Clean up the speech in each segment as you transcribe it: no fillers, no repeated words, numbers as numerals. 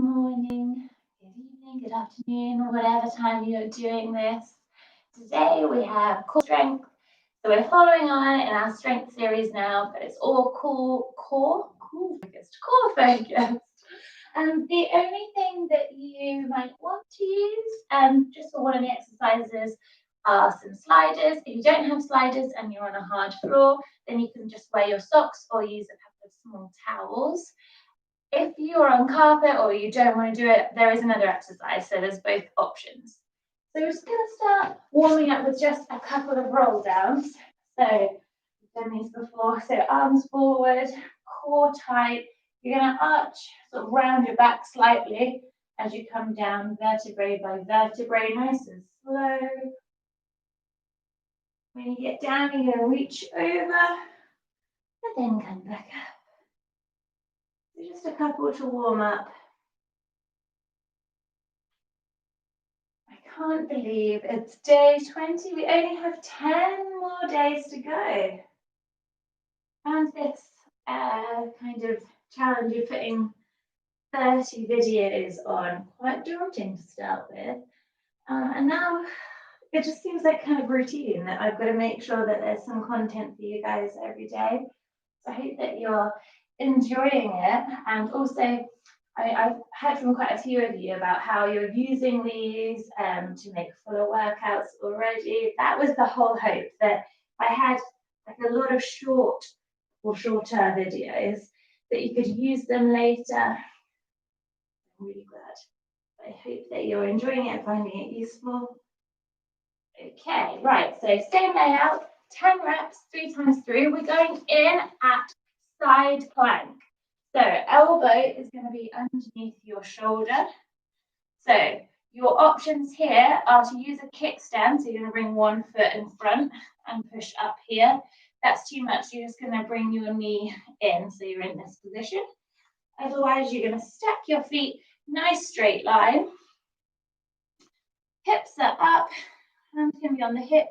morning, good evening, good afternoon, or whatever time you're doing this. Today we have core strength. So we're following on in our strength series now, but it's all core focused. The only thing that you might want to use, just for one of the exercises, are some sliders. If you don't have sliders and you're on a hard floor, then you can just wear your socks or use a couple of small towels. If you're on carpet or you don't want to do it, there is another exercise, so there's both options. So we're just going to start warming up with just a couple of roll downs. So we've done these before, so arms forward, core tight. You're going to arch, sort of round your back slightly as you come down vertebrae by vertebrae, nice and slow. When you get down, you're going to reach over and then come back up. So just a couple to warm up. I can't believe it's day 20. We only have 10 more days to go. And this kind of challenge of putting 30 videos on, quite daunting to start with. And now it just seems like kind of routine that I've got to make sure that there's some content for you guys every day. So I hope that you're enjoying it. And also, I've heard from quite a few of you about how you're using these to make fuller workouts already. That was the whole hope, that I had like a lot of short or shorter videos that you could use them later. I'm really glad. I hope that you're enjoying it and finding it useful. Okay, right, so same layout, 10 reps, 3 times through. We're going in at side plank. So elbow is going to be underneath your shoulder. So your options here are to use a kickstand. So you're going to bring one foot in front and push up here. That's too much. You're just going to bring your knee in. So you're in this position. Otherwise, you're going to stack your feet, nice straight line. Hips are up. Hands can be on the hip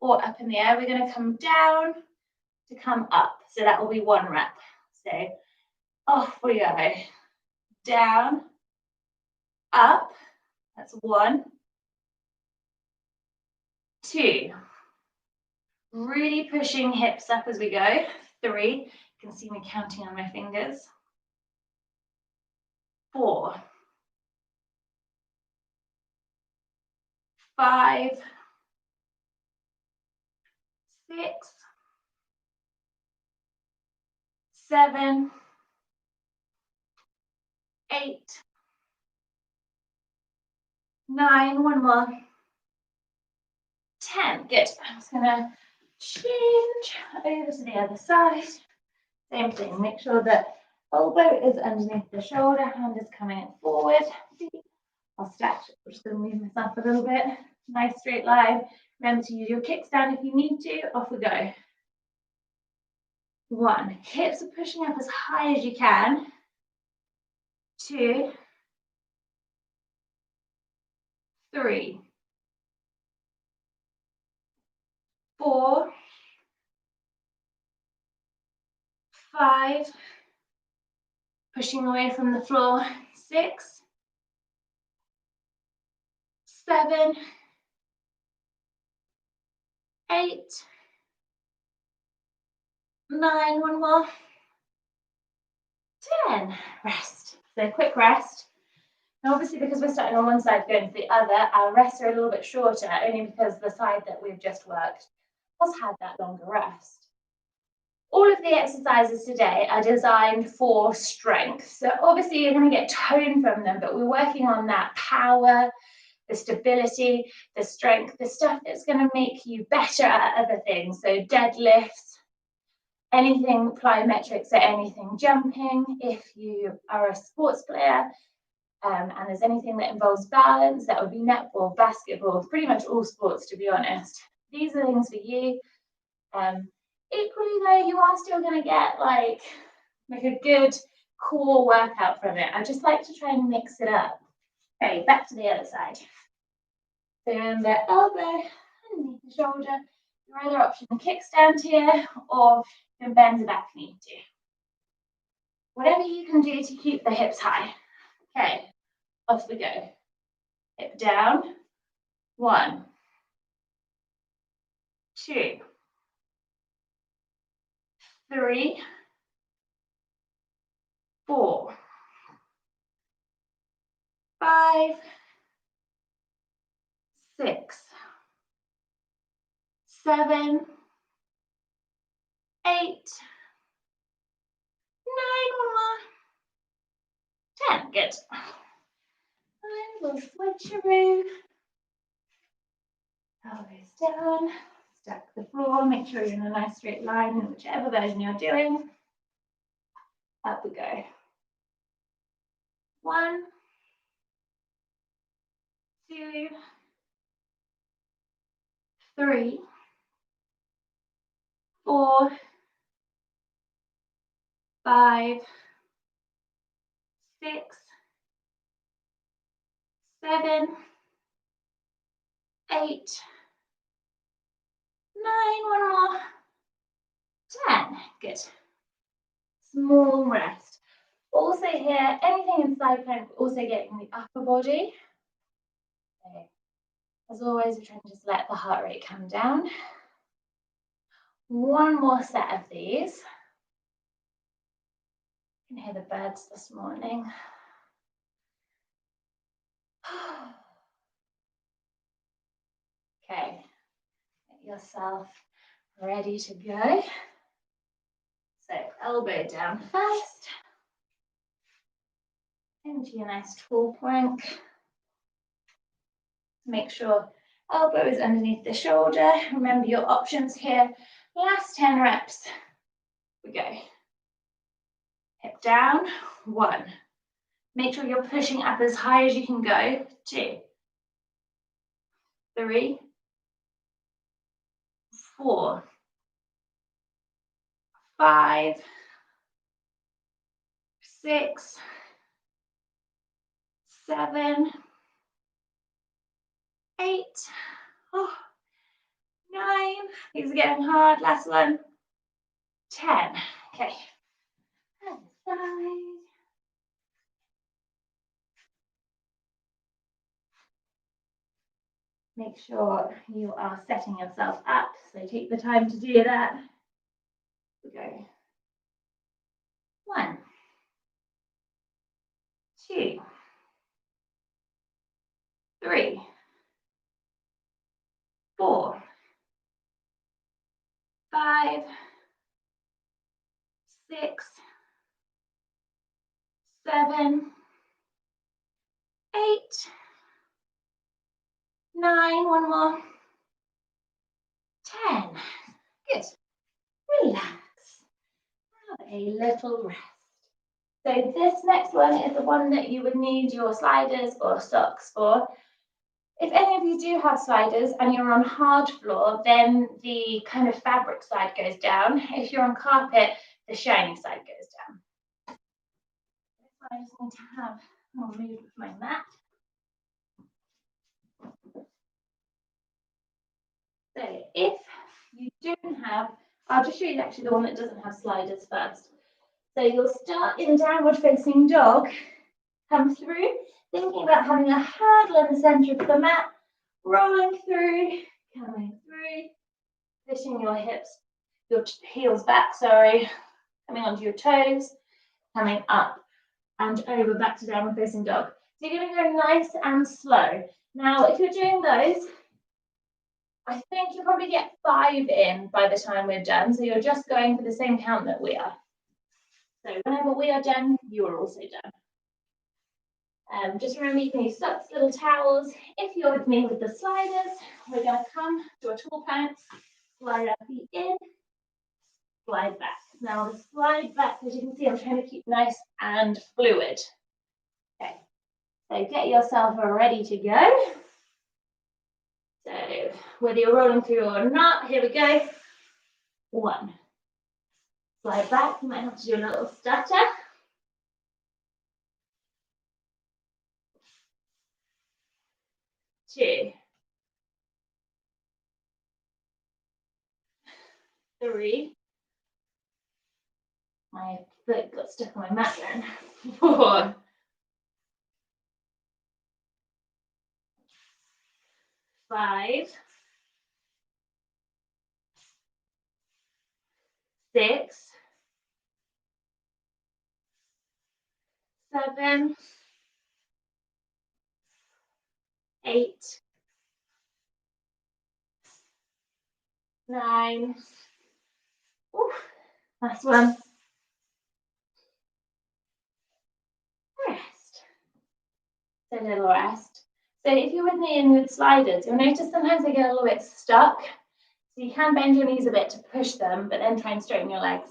or up in the air. We're going to come down to come up. So that will be 1 rep. So off we go. Down, up. That's 1, 2. Really pushing hips up as we go. 3. You can see me counting on my fingers. 4. 5. 6. 7. 8. 9. 1 more. 10. Good. I'm just going to change over to the other side. Same thing. Make sure that elbow is underneath the shoulder, hand is coming forward. I'll stretch. I'm just going to move myself a little bit. Nice straight line. Remember to use your kickstand if you need to. Off we go. 1. Hips are pushing up as high as you can. 2. 3. 4. 5. Pushing away from the floor. 6. 7. 8. 9. 1 more. 10. Rest. So quick rest. Now obviously because we're starting on one side going to the other, our rests are a little bit shorter, only because the side that we've just worked has had that longer rest. All of the exercises today are designed for strength. So obviously you're going to get tone from them, but we're working on that power, the stability, the strength, the stuff that's going to make you better at other things. So deadlifts, anything plyometrics, so anything jumping, if you are a sports player, and there's anything that involves balance, that would be netball, basketball, pretty much all sports, to be honest. These are things for you. Equally though, you are still going to get like a good core workout from it. I just like to try and mix it up. Okay, back to the other side. So remember, elbow underneath the shoulder. Your other option, kickstand here, or you can bend the back knee too. Whatever you can do to keep the hips high. Okay, off we go. Hip down. 1, 2, 3, 4, 5, 6, 7, 8, 9, 10. Good. And we'll switcheroo. Elbows down. Stack the floor. Make sure you're in a nice straight line in whichever version you're doing. Up we go. 1, 2, 3, 4, 5, 6, 7, 8, 9, one more, 10. Good. Small rest. Also here, anything in side plank, also getting the upper body. Okay. As always, we're trying to just let the heart rate come down. One more set of these. You can hear the birds this morning. Okay, get yourself ready to go. So elbow down first. Into your nice tall plank. Make sure elbow is underneath the shoulder. Remember your options here. Last 10 reps. We go. Hip down. 1. Make sure you're pushing up as high as you can go. 2, 3, 4, 5, 6, 7, 8, 9. These are getting hard. Last one. 10. Okay. Other side. Make sure you are setting yourself up, so take the time to do that. We go. 1, 2, 3, 4, 5, 6, 7, 8, 9. One more. 10. Good. Relax. Have a little rest. So this next one is the one that you would need your sliders or socks for. If any of you do have sliders and you're on hard floor, then the kind of fabric side goes down. If you're on carpet, the shiny side goes down. I just need to have more move with my mat. So if you don't have, I'll just show you actually the one that doesn't have sliders first. So you'll start in downward facing dog, come through, thinking about having a hurdle in the center of the mat, rolling through, coming through, pushing your hips, your heels back, sorry, coming onto your toes, coming up and over back to downward facing dog. So you're going to go nice and slow. Now, if you're doing those, I think you'll probably get 5 in by the time we're done. So you're just going for the same count that we are. So whenever we are done, you are also done. Just remember, you can use socks, little towels. If you're with me with the sliders, we're going to come to a tall plank, slide our feet in, slide back. Now the slide back, as you can see, I'm trying to keep nice and fluid. Okay, so get yourself ready to go. So whether you're rolling through or not, here we go. 1. Slide back, you might have to do a little stutter. 2, 3. My foot got stuck on my mat then. 4, 5, 6, 7, 8, 9. Oof. Last one. Rest. So a little rest. So if you're with me in the sliders, you'll notice sometimes they get a little bit stuck. So you can bend your knees a bit to push them, but then try and straighten your legs.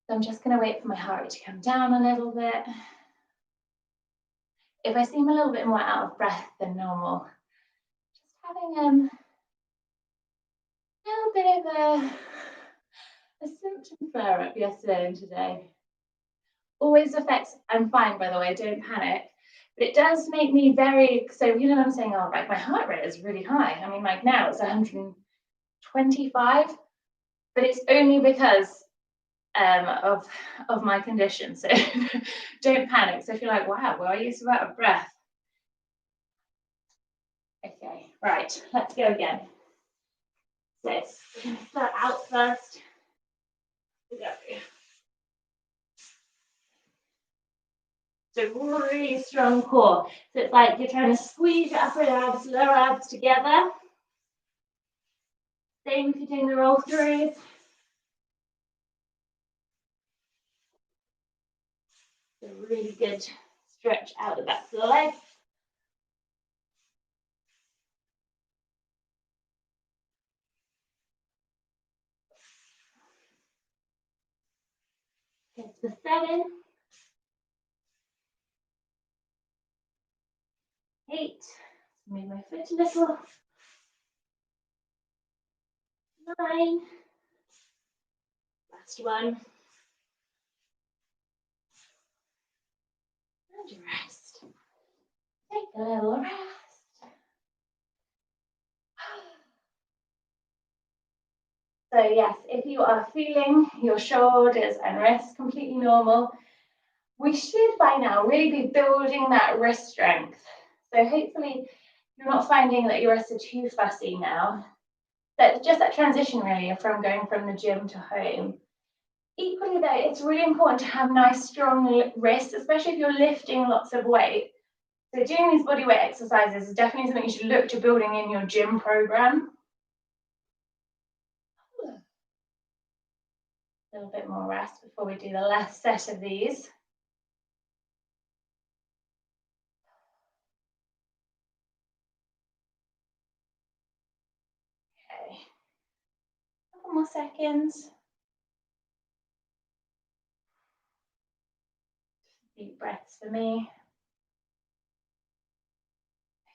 So I'm just going to wait for my heart rate to come down a little bit. If I seem a little bit more out of breath than normal, just having a little bit of a symptom flare up yesterday and today. Always affects, I'm fine by the way, don't panic. But it does make me very, so you know what I'm saying, oh, like my heart rate is really high. I mean, like now it's 125, but it's only because of my condition. So don't panic. So if you're like, wow, well, are you so out of breath? Okay, right, let's go again. So we're going to start out first. Go. So really strong core. So it's like you're trying to squeeze your upper abs, lower abs together. Same if you're doing the roll throughs. So really good stretch out the back of the leg. Get to 7, 8. Move my foot a little. 9. Last one. And rest. Take a little rest. So yes, if you are feeling your shoulders and wrists completely normal, we should by now really be building that wrist strength. So hopefully you're not finding that your wrists are too fussy now. That just that transition really from going from the gym to home. Equally though, it's really important to have nice strong wrists, especially if you're lifting lots of weight. So doing these body weight exercises is definitely something you should look to building in your gym program. A little bit more rest before we do the last set of these. Okay, a couple more seconds. Deep breaths for me.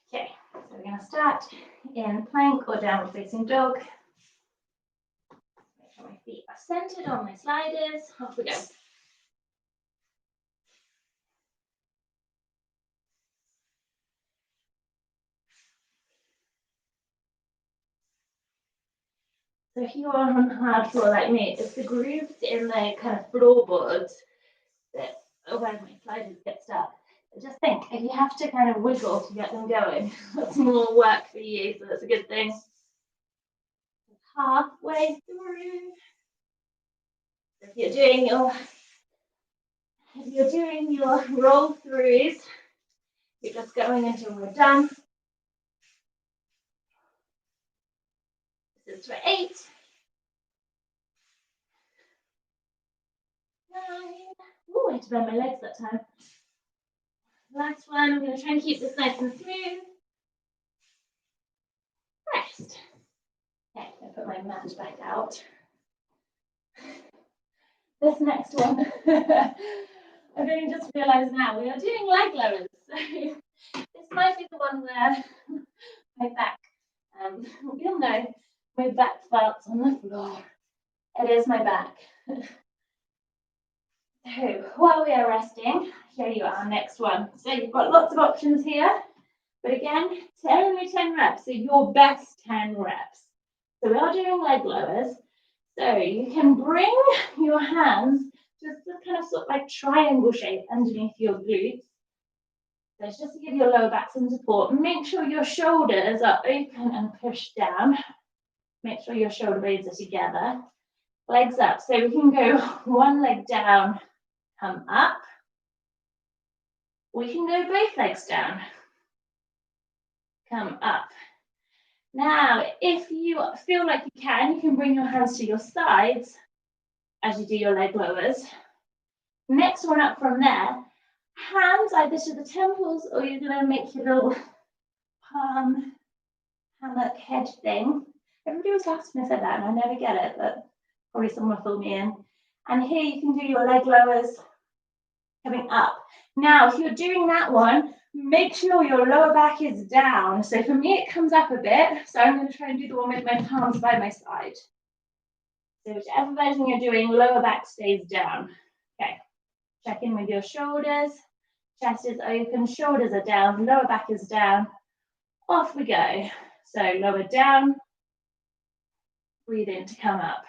Okay, so we're going to start in plank or downward facing dog. Make sure my feet are centered on my sliders. Off we go. So if you are on hard floor like me, it's the grooves in the kind of floorboards that are where my sliders get stuck. I just think if you have to kind of wiggle to get them going, that's more work for you, so that's a good thing. Halfway through. If you're doing your roll throughs, you're just going until we're done. This is for 8, 9. Oh, I had to bend my legs that time. Last one, I'm going to try and keep this nice and smooth. Rest. Okay, I'm going to put my mat back out. This next one, I've only just realised now, we are doing leg lowers. So this might be the one where my back, you'll know, my back farts on the floor. It is my back. So while we are resting, here you are, next one. So you've got lots of options here, but again, only 10 reps, so your best 10 reps. So we are doing leg lowers. So you can bring your hands just to kind of sort of like triangle shape underneath your glutes. So it's just to give your lower back some support. Make sure your shoulders are open and pushed down. Make sure your shoulder blades are together. Legs up. So we can go one leg down, come up. We can go both legs down, come up. Now, if you feel like you can bring your hands to your sides as you do your leg lowers. Next one up from there, hands either to the temples or you're going to make your little palm hammock head thing. Everybody was laughing when I said that and I never get it, but probably someone will fill me in. And here you can do your leg lowers coming up. Now, if you're doing that one, make sure your lower back is down. So for me, it comes up a bit. So I'm going to try and do the one with my palms by my side. So whichever version you're doing, lower back stays down. Okay, check in with your shoulders. Chest is open, shoulders are down, lower back is down. Off we go. So lower down, breathe in to come up.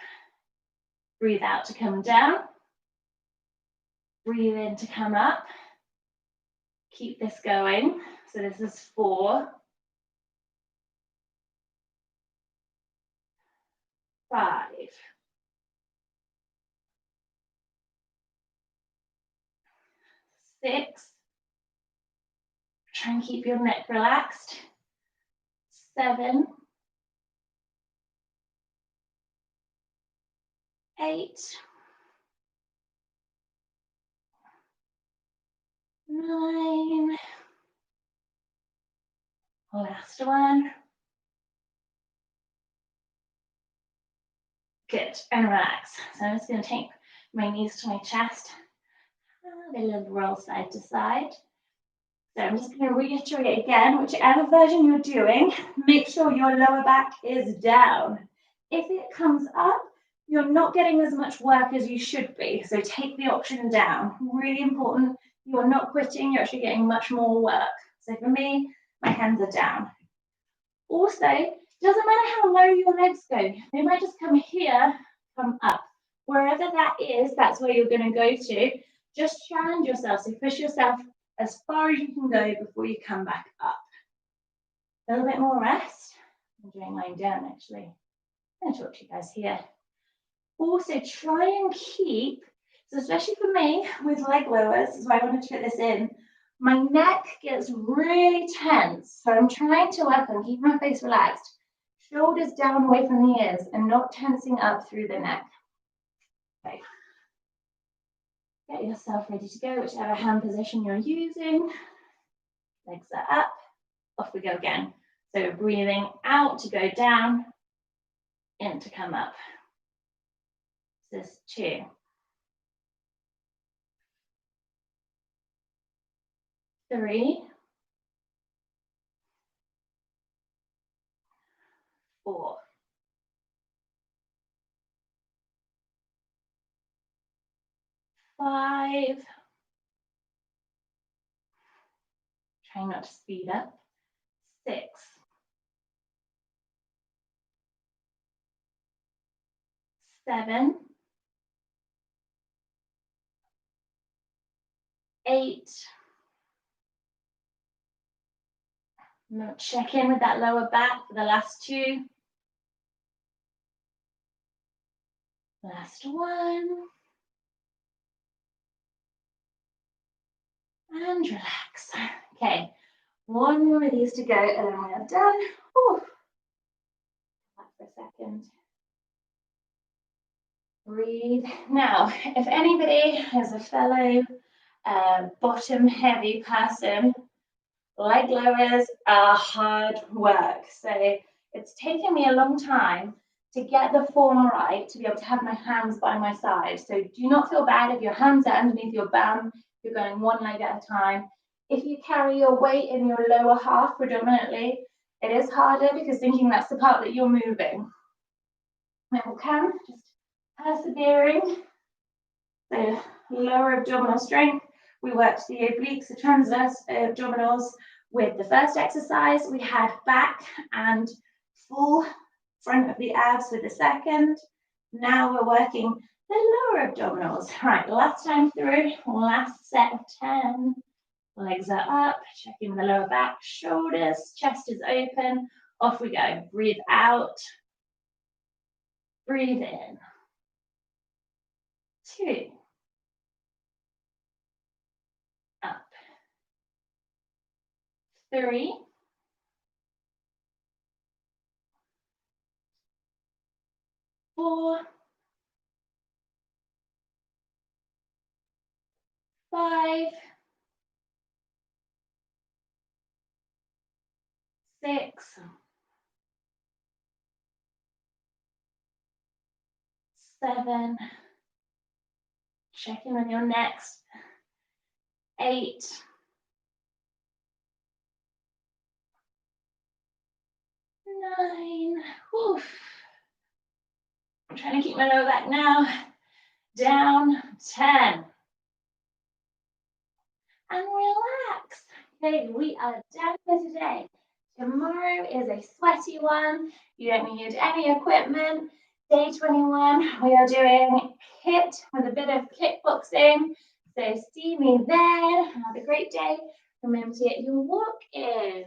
Breathe out to come down. Breathe in to come up. Keep this going. So this is 4, 5, 6. Try and keep your neck relaxed. 7, 8, 9. Last one. Good, and relax. So I'm just going to take my knees to my chest. A little roll side to side. So I'm just going to reiterate again, whichever version you're doing, make sure your lower back is down. If it comes up, you're not getting as much work as you should be. So take the option down. Really important. You're not quitting, you're actually getting much more work. So for me, my hands are down. Also, doesn't matter how low your legs go. They might just come here, come up. Wherever that is, that's where you're going to go to. Just challenge yourself. So push yourself as far as you can go before you come back up. A little bit more rest. I'm doing lying down, actually. I'm going to talk to you guys here. Also, try and keep, so especially for me, with leg lowers, this is why I wanted to fit this in, my neck gets really tense. So I'm trying to work on keeping my face relaxed, shoulders down away from the ears, and not tensing up through the neck. Okay. Get yourself ready to go, whichever hand position you're using. Legs are up. Off we go again. So breathing out to go down, in to come up. This is 2. 3. 4. 5. Trying not to speed up. 6. 7. 8. Now check in with that lower back for the last 2. Last 1. And relax. Okay, 1 more of these to go and then we are done. Whew. Back for a second. Breathe. Now, if anybody is a fellow bottom heavy person, leg lowers are hard work. So it's taken me a long time to get the form right, to be able to have my hands by my side. So do not feel bad if your hands are underneath your bum, you're going one leg at a time. If you carry your weight in your lower half predominantly, it is harder because thinking that's the part that you're moving. It will come, just persevering. So lower abdominal strength. We worked the obliques, the transverse abdominals with the first exercise. We had back and full front of the abs with the second. Now we're working the lower abdominals. Right, last time through, last set of 10. Legs are up, check in with the lower back, shoulders, chest is open. Off we go. Breathe out. Breathe in. 2. Up. 3. 4. 5. 6. 7. Check in on your next. 8. 9. Oof. I'm trying to keep my lower back now. Down. 10. And relax. Okay, we are done for today. Tomorrow is a sweaty one. You don't need any equipment. Day 21, we are doing HIIT with a bit of kickboxing. So see me then. Have a great day. Remember to get your walk in.